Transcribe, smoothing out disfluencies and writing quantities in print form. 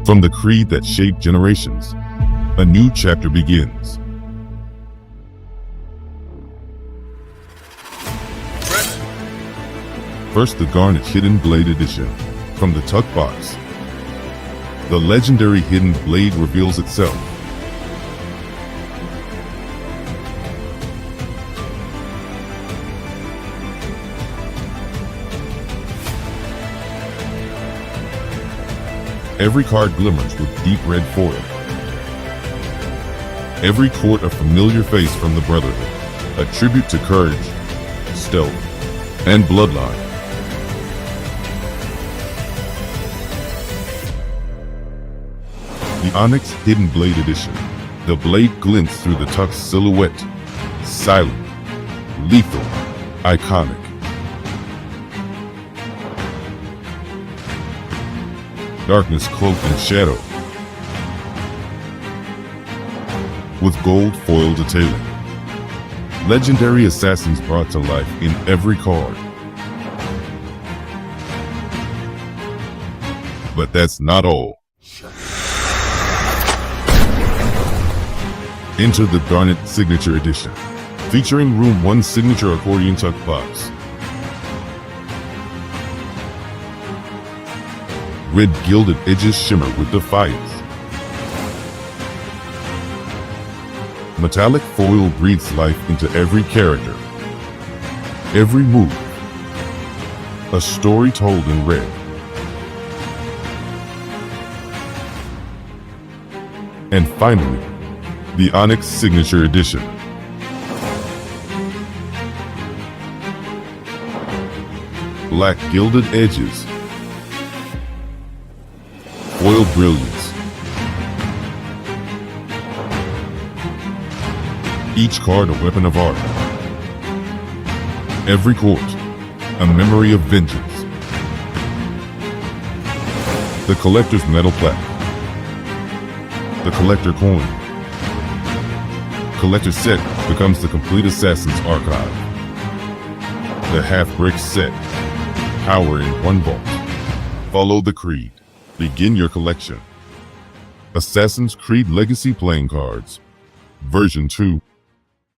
From the creed that shaped generations, a new chapter begins. First, the Garnet Hidden Blade Edition. From the Tuck Box, the legendary Hidden Blade reveals itself. Every card glimmers with deep red foil. Every court a familiar face from the Brotherhood, a tribute to courage, stealth, and bloodline. The Onyx Hidden Blade Edition. The blade glints through the Tuck's silhouette. Silent, lethal, iconic. Darkness cloaked in shadow, with gold foil detailing. Legendary assassins brought to life in every card. But that's not all. Enter the Garnet Signature Edition, featuring Room 1 signature accordion tuck box. Red gilded edges shimmer with defiance. Metallic foil breathes life into every character, every move. A story told in red. And finally, the Onyx Signature Edition. Black gilded edges, foil brilliance. Each card a weapon of art. Every court a memory of vengeance. The collector's metal plaque. The collector coin. Collector set becomes the complete Assassin's archive. The half-brick set, power in one vault. Follow the creed. Begin your collection. Assassin's Creed Legacy Playing Cards, Version 2.